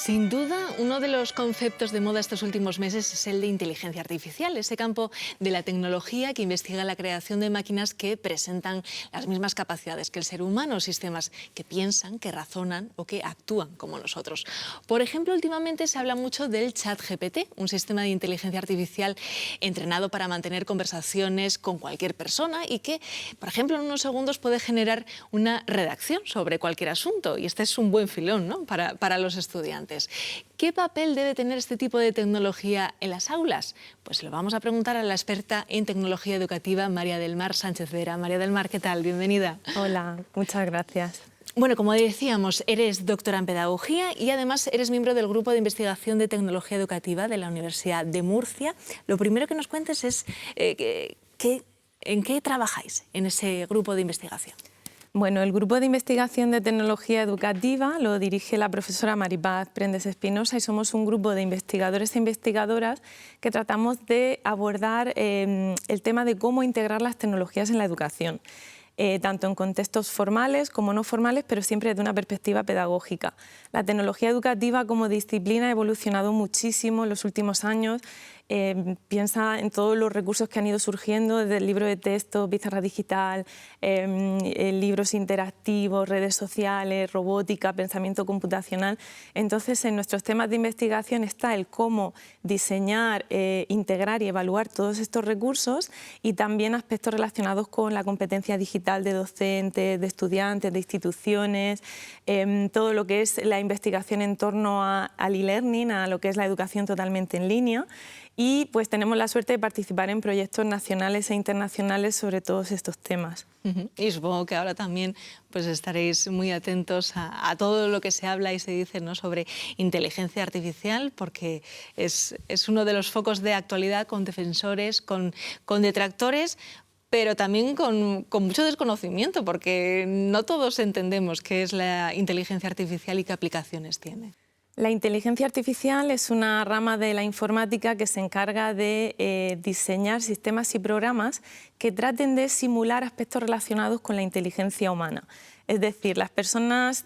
Sin duda, uno de los conceptos de moda estos últimos meses es el de inteligencia artificial, ese campo de la tecnología que investiga la creación de máquinas que presentan las mismas capacidades que el ser humano, sistemas que piensan, que razonan o que actúan como nosotros. Por ejemplo, últimamente se habla mucho del ChatGPT, un sistema de inteligencia artificial entrenado para mantener conversaciones con cualquier persona y que, por ejemplo, en unos segundos puede generar una redacción sobre cualquier asunto. Y este es un buen filón, ¿no?, para los estudiantes. ¿Qué papel debe tener este tipo de tecnología en las aulas? Pues lo vamos a preguntar a la experta en tecnología educativa, María del Mar Sánchez Vera. María del Mar, ¿qué tal? Bienvenida. Hola, muchas gracias. Bueno, como decíamos, eres doctora en Pedagogía y además eres miembro del Grupo de Investigación de Tecnología Educativa de la Universidad de Murcia. Lo primero que nos cuentes es ¿en qué trabajáis en ese grupo de investigación? Bueno, el Grupo de Investigación de Tecnología Educativa lo dirige la profesora Maripaz Prendes Espinosa y somos un grupo de investigadores e investigadoras que tratamos de abordar el tema de cómo integrar las tecnologías en la educación. Tanto en contextos formales como no formales, pero siempre desde una perspectiva pedagógica. La tecnología educativa como disciplina ha evolucionado muchísimo en los últimos años. Piensa en todos los recursos que han ido surgiendo, desde el libro de texto, pizarra digital, libros interactivos, redes sociales, robótica, pensamiento computacional. Entonces, en nuestros temas de investigación está el cómo diseñar, integrar y evaluar todos estos recursos y también aspectos relacionados con la competencia digital de docentes, de estudiantes, de instituciones, todo lo que es la investigación en torno al e-learning, a lo que es la educación totalmente en línea. Y pues tenemos la suerte de participar en proyectos nacionales e internacionales sobre todos estos temas. Y supongo que ahora también pues estaréis muy atentos a todo lo que se habla y se dice, ¿no?, sobre inteligencia artificial, porque es uno de los focos de actualidad, con defensores, con detractores, pero también con mucho desconocimiento, porque no todos entendemos qué es la inteligencia artificial y qué aplicaciones tiene. La inteligencia artificial es una rama de la informática que se encarga de diseñar sistemas y programas que traten de simular aspectos relacionados con la inteligencia humana. Es decir, las personas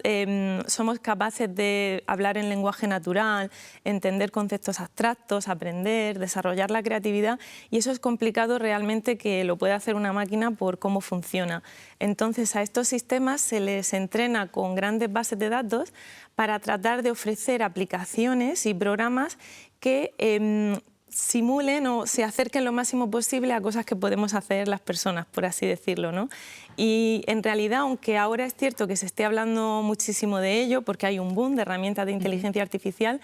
somos capaces de hablar en lenguaje natural, entender conceptos abstractos, aprender, desarrollar la creatividad, y eso es complicado realmente que lo pueda hacer una máquina por cómo funciona. Entonces, a estos sistemas se les entrena con grandes bases de datos para tratar de ofrecer aplicaciones y programas que simulen o se acerquen lo máximo posible a cosas que podemos hacer las personas, por así decirlo, ¿no? Y en realidad, aunque ahora es cierto que se esté hablando muchísimo de ello, porque hay un boom de herramientas de inteligencia artificial,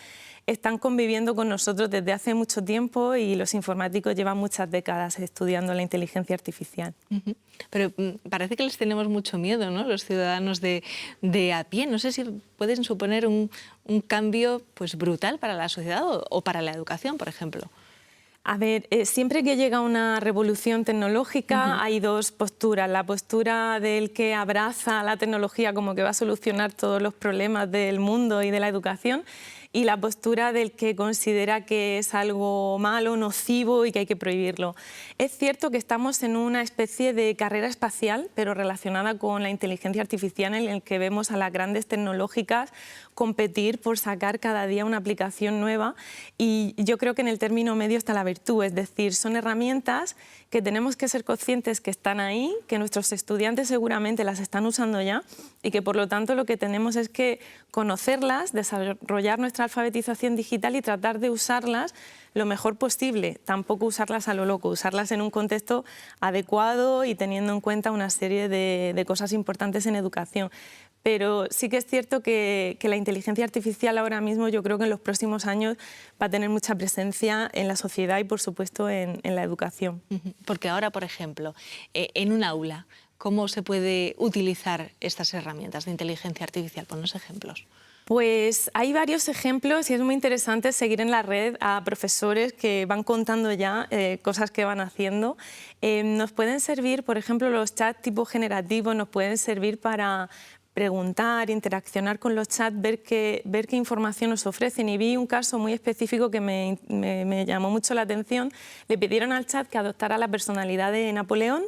están conviviendo con nosotros desde hace mucho tiempo y los informáticos llevan muchas décadas estudiando la inteligencia artificial. Pero parece que les tenemos mucho miedo, ¿no?, los ciudadanos de a pie. No sé si pueden suponer un cambio pues brutal para la sociedad o para la educación, por ejemplo. A ver, siempre que llega una revolución tecnológica hay dos posturas. La postura del que abraza la tecnología como que va a solucionar todos los problemas del mundo y de la educación, y la postura del que considera que es algo malo, nocivo y que hay que prohibirlo. Es cierto que estamos en una especie de carrera espacial, pero relacionada con la inteligencia artificial, en el que vemos a las grandes tecnológicas competir por sacar cada día una aplicación nueva, y yo creo que en el término medio está la virtud, es decir, son herramientas que tenemos que ser conscientes que están ahí, que nuestros estudiantes seguramente las están usando ya y que por lo tanto lo que tenemos es que conocerlas, desarrollar nuestra alfabetización digital y tratar de usarlas lo mejor posible, tampoco usarlas a lo loco, usarlas en un contexto adecuado y teniendo en cuenta una serie de cosas importantes en educación. Pero sí que es cierto que la inteligencia artificial ahora mismo, yo creo que en los próximos años va a tener mucha presencia en la sociedad y, por supuesto, en la educación. Porque ahora, por ejemplo, en un aula, ¿cómo se puede utilizar estas herramientas de inteligencia artificial? Ponnos ejemplos. Pues hay varios ejemplos y es muy interesante seguir en la red a profesores que van contando ya cosas que van haciendo. Nos pueden servir, por ejemplo, los chats tipo generativos, nos pueden servir para preguntar, interaccionar con los chats, ver qué información nos ofrecen. Y vi un caso muy específico que me llamó mucho la atención. Le pidieron al chat que adoptara la personalidad de Napoleón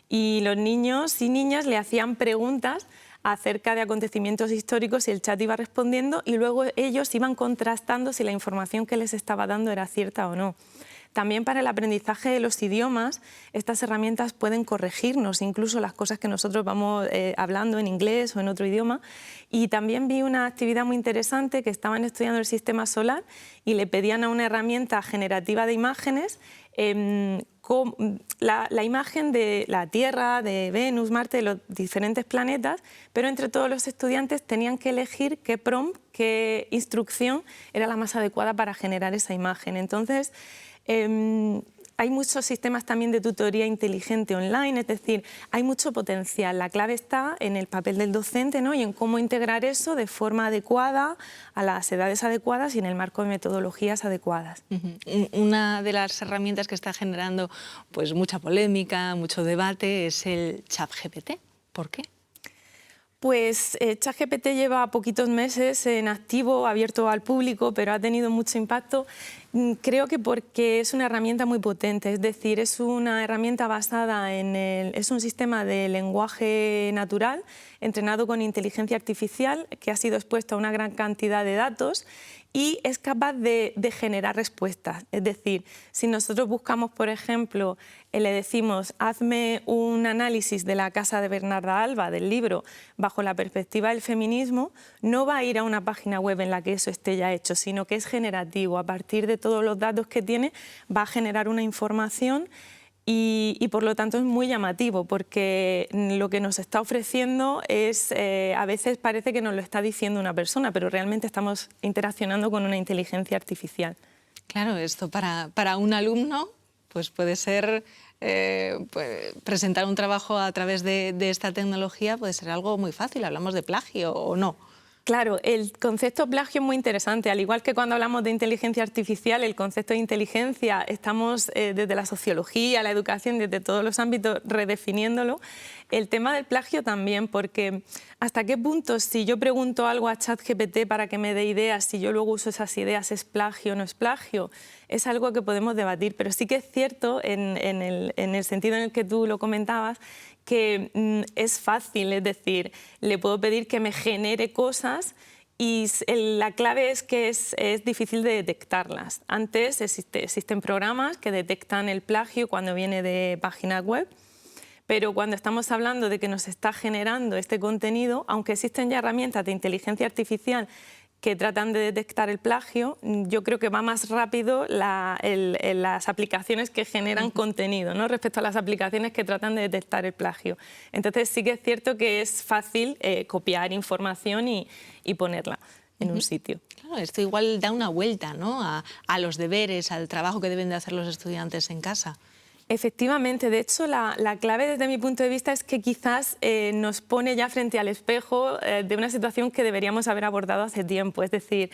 y los niños y niñas le hacían preguntas acerca de acontecimientos históricos y el chat iba respondiendo y luego ellos iban contrastando si la información que les estaba dando era cierta o no. También para el aprendizaje de los idiomas, estas herramientas pueden corregirnos incluso las cosas que nosotros vamos hablando en inglés o en otro idioma. Y también vi una actividad muy interesante que estaban estudiando el sistema solar y le pedían a una herramienta generativa de imágenes la imagen de la Tierra, de Venus, Marte, de los diferentes planetas, pero entre todos los estudiantes tenían que elegir qué prompt, qué instrucción era la más adecuada para generar esa imagen. Entonces, hay muchos sistemas también de tutoría inteligente online, es decir, hay mucho potencial. La clave está en el papel del docente, ¿no? Y en cómo integrar eso de forma adecuada, a las edades adecuadas y en el marco de metodologías adecuadas. Una de las herramientas que está generando pues, mucha polémica, mucho debate, es el ChatGPT. ¿Por qué? Pues ChatGPT lleva poquitos meses en activo, abierto al público, pero ha tenido mucho impacto. Creo que porque es una herramienta muy potente, es decir, es una herramienta basada es un sistema de lenguaje natural entrenado con inteligencia artificial que ha sido expuesto a una gran cantidad de datos y es capaz de generar respuestas. Es decir, si nosotros buscamos, por ejemplo, le decimos hazme un análisis de la casa de Bernarda Alba, del libro, bajo la perspectiva del feminismo, no va a ir a una página web en la que eso esté ya hecho, sino que es generativo. A partir de todos los datos que tiene, va a generar una información y por lo tanto es muy llamativo porque lo que nos está ofreciendo es, a veces parece que nos lo está diciendo una persona, pero realmente estamos interaccionando con una inteligencia artificial. Claro, esto para un alumno pues puede ser, pues, presentar un trabajo a través de esta tecnología puede ser algo muy fácil, hablamos de plagio o no. Claro, el concepto plagio es muy interesante. Al igual que cuando hablamos de inteligencia artificial, el concepto de inteligencia estamos desde la sociología, la educación, desde todos los ámbitos redefiniéndolo. El tema del plagio también, porque hasta qué punto si yo pregunto algo a ChatGPT para que me dé ideas, si yo luego uso esas ideas, ¿es plagio o no es plagio? Es algo que podemos debatir, pero sí que es cierto en el sentido en el que tú lo comentabas, que es fácil, es decir, le puedo pedir que me genere cosas y la clave es que es difícil de detectarlas. Antes existen programas que detectan el plagio cuando viene de páginas web, pero cuando estamos hablando de que nos está generando este contenido, aunque existen ya herramientas de inteligencia artificial que tratan de detectar el plagio, yo creo que va más rápido las aplicaciones que generan contenido, ¿no? Respecto a las aplicaciones que tratan de detectar el plagio. Entonces sí que es cierto que es fácil copiar información y ponerla en un sitio. Claro, esto igual da una vuelta, ¿no? a los deberes, al trabajo que deben de hacer los estudiantes en casa. Efectivamente, de hecho la clave desde mi punto de vista es que quizás nos pone ya frente al espejo de una situación que deberíamos haber abordado hace tiempo. Es decir,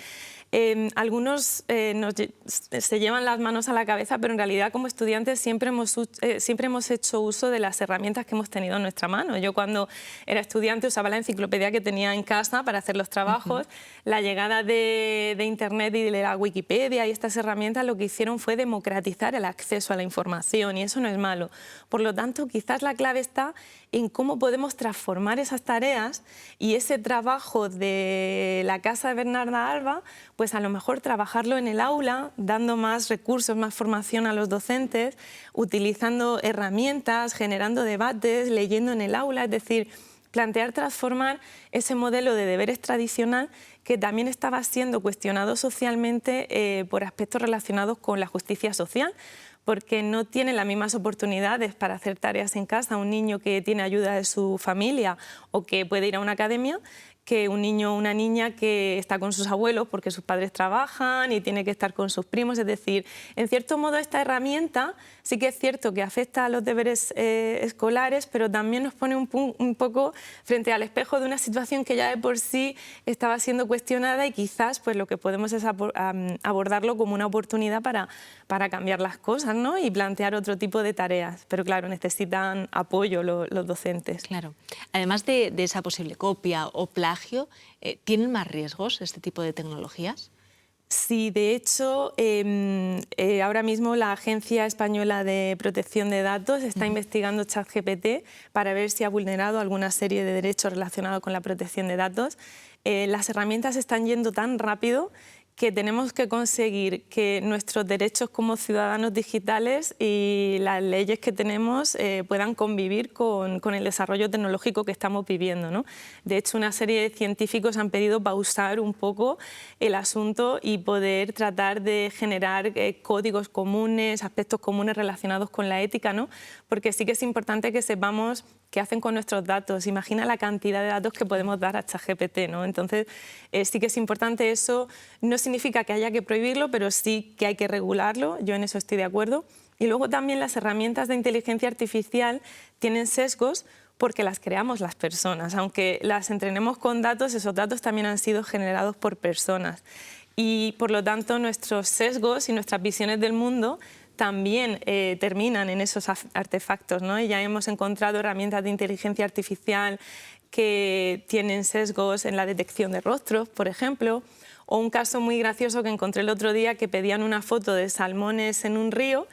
algunos se llevan las manos a la cabeza, pero en realidad como estudiantes siempre hemos hecho uso de las herramientas que hemos tenido en nuestra mano. Yo cuando era estudiante usaba la enciclopedia que tenía en casa para hacer los trabajos. La llegada de Internet y de la Wikipedia y estas herramientas lo que hicieron fue democratizar el acceso a la información y eso no es malo. Por lo tanto, quizás la clave está en cómo podemos transformar esas tareas y ese trabajo de la casa de Bernarda Alba, pues a lo mejor trabajarlo en el aula, dando más recursos, más formación a los docentes, utilizando herramientas, generando debates, leyendo en el aula, es decir, plantear transformar ese modelo de deberes tradicional que también estaba siendo cuestionado socialmente por aspectos relacionados con la justicia social, porque no tiene las mismas oportunidades para hacer tareas en casa un niño que tiene ayuda de su familia o que puede ir a una academia que un niño o una niña que está con sus abuelos porque sus padres trabajan y tiene que estar con sus primos. Es decir, en cierto modo esta herramienta sí que es cierto que afecta a los deberes escolares, pero también nos pone un poco frente al espejo de una situación que ya de por sí estaba siendo cuestionada y quizás pues lo que podemos es abordarlo como una oportunidad para cambiar las cosas, ¿no? Y plantear otro tipo de tareas. Pero claro, necesitan apoyo los docentes. Claro. Además de esa posible copia o plagio, ¿tienen más riesgos este tipo de tecnologías? Sí, de hecho, ahora mismo la Agencia Española de Protección de Datos está investigando ChatGPT para ver si ha vulnerado alguna serie de derechos relacionados con la protección de datos. Las herramientas están yendo tan rápido que tenemos que conseguir que nuestros derechos como ciudadanos digitales y las leyes que tenemos puedan convivir con el desarrollo tecnológico que estamos viviendo, ¿no? De hecho, una serie de científicos han pedido pausar un poco el asunto y poder tratar de generar códigos comunes, aspectos comunes relacionados con la ética, ¿no? Porque sí que es importante que sepamos qué hacen con nuestros datos. Imagina la cantidad de datos que podemos dar a ChatGPT, ¿no? Entonces, sí que es importante eso. No significa que haya que prohibirlo, pero sí que hay que regularlo. Yo en eso estoy de acuerdo. Y luego también las herramientas de inteligencia artificial tienen sesgos porque las creamos las personas. Aunque las entrenemos con datos, esos datos también han sido generados por personas. Y por lo tanto, nuestros sesgos y nuestras visiones del mundo también terminan en esos artefactos, ¿no? Y ya hemos encontrado herramientas de inteligencia artificial que tienen sesgos en la detección de rostros, por ejemplo, o un caso muy gracioso que encontré el otro día, que pedían una foto de salmones en un río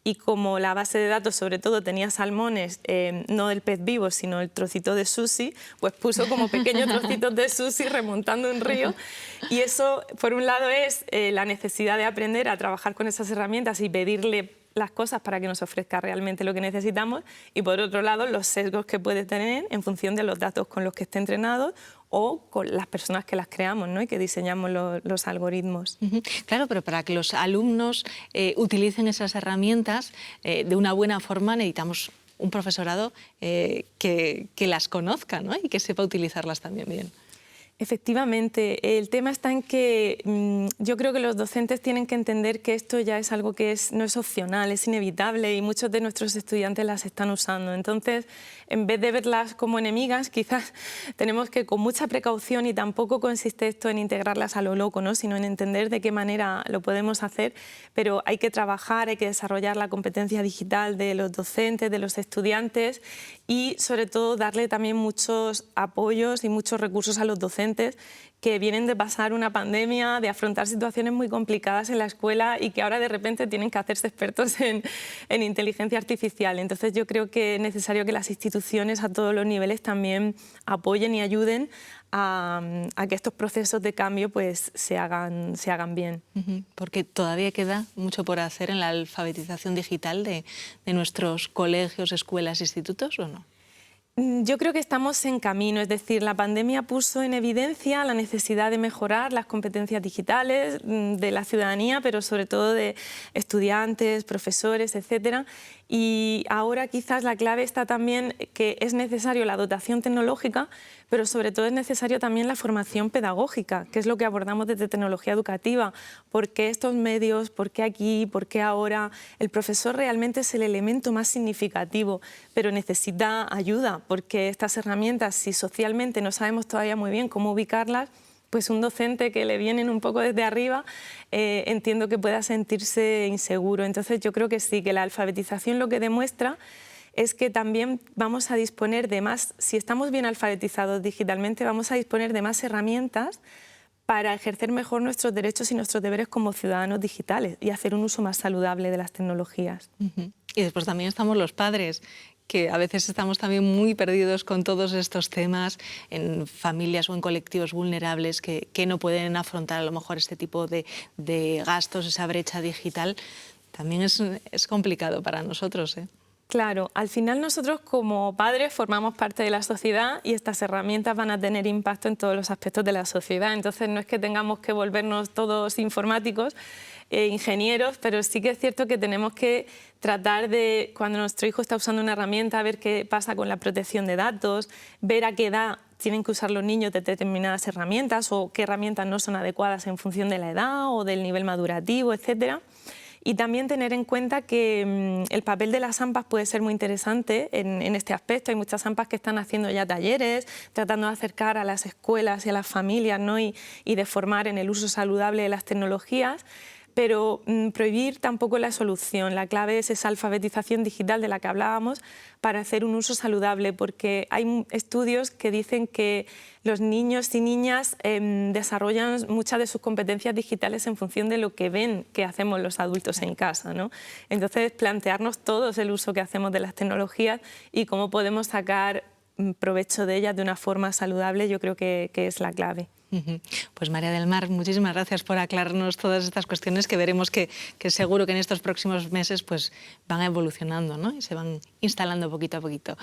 y como la base de datos sobre todo tenía salmones, no del pez vivo, sino el trocito de sushi, pues puso como pequeños trocitos de sushi remontando un río. Y eso, por un lado, es la necesidad de aprender a trabajar con esas herramientas y pedirle las cosas para que nos ofrezca realmente lo que necesitamos, y por otro lado los sesgos que puede tener en función de los datos con los que esté entrenado o con las personas que las creamos, ¿no? Y que diseñamos los algoritmos. Claro, pero para que los alumnos utilicen esas herramientas de una buena forma necesitamos un profesorado que las conozca, ¿no? Y que sepa utilizarlas también bien. Efectivamente, el tema está en que yo creo que los docentes tienen que entender que esto ya es algo que no es opcional, es inevitable y muchos de nuestros estudiantes las están usando. Entonces, en vez de verlas como enemigas, quizás tenemos que con mucha precaución, y tampoco consiste esto en integrarlas a lo loco, ¿no? Sino en entender de qué manera lo podemos hacer, pero hay que trabajar, hay que desarrollar la competencia digital de los docentes, de los estudiantes y sobre todo darle también muchos apoyos y muchos recursos a los docentes que vienen de pasar una pandemia, de afrontar situaciones muy complicadas en la escuela y que ahora de repente tienen que hacerse expertos en inteligencia artificial. Entonces yo creo que es necesario que las instituciones a todos los niveles también apoyen y ayuden a que estos procesos de cambio pues, se hagan bien. Porque todavía queda mucho por hacer en la alfabetización digital de nuestros colegios, escuelas, institutos, ¿o no? Yo creo que estamos en camino, es decir, la pandemia puso en evidencia la necesidad de mejorar las competencias digitales de la ciudadanía, pero sobre todo de estudiantes, profesores, etcétera. Y ahora quizás la clave está también que es necesario la dotación tecnológica, pero sobre todo es necesario también la formación pedagógica, que es lo que abordamos desde tecnología educativa. ¿Por qué estos medios? ¿Por qué aquí? ¿Por qué ahora? El profesor realmente es el elemento más significativo, pero necesita ayuda, porque estas herramientas, si socialmente no sabemos todavía muy bien cómo ubicarlas, pues un docente que le vienen un poco desde arriba, entiendo que pueda sentirse inseguro. Entonces yo creo que sí, que la alfabetización lo que demuestra es que también vamos a disponer de más, si estamos bien alfabetizados digitalmente, vamos a disponer de más herramientas para ejercer mejor nuestros derechos y nuestros deberes como ciudadanos digitales y hacer un uso más saludable de las tecnologías. Y después también estamos los padres, que a veces estamos también muy perdidos con todos estos temas en familias o en colectivos vulnerables que no pueden afrontar a lo mejor este tipo de gastos, esa brecha digital. También es complicado para nosotros, ¿eh? Claro, al final nosotros como padres formamos parte de la sociedad y estas herramientas van a tener impacto en todos los aspectos de la sociedad. Entonces no es que tengamos que volvernos todos informáticos, ingenieros, pero sí que es cierto que tenemos que tratar de, cuando nuestro hijo está usando una herramienta, ver qué pasa con la protección de datos, ver a qué edad tienen que usar los niños de determinadas herramientas o qué herramientas no son adecuadas en función de la edad o del nivel madurativo, etcétera. Y también tener en cuenta que el papel de las AMPAs puede ser muy interesante en este aspecto. Hay muchas AMPAs que están haciendo ya talleres, tratando de acercar a las escuelas y a las familias, ¿no? y de formar en el uso saludable de las tecnologías. pero prohibir tampoco la solución. La clave es esa alfabetización digital de la que hablábamos para hacer un uso saludable, porque hay estudios que dicen que los niños y niñas desarrollan muchas de sus competencias digitales en función de lo que ven que hacemos los adultos en casa, ¿no? Entonces, plantearnos todos el uso que hacemos de las tecnologías y cómo podemos sacar provecho de ellas de una forma saludable, yo creo que es la clave. Pues María del Mar, muchísimas gracias por aclararnos todas estas cuestiones que veremos que seguro que en estos próximos meses pues van evolucionando, ¿no? Y se van instalando poquito a poquito.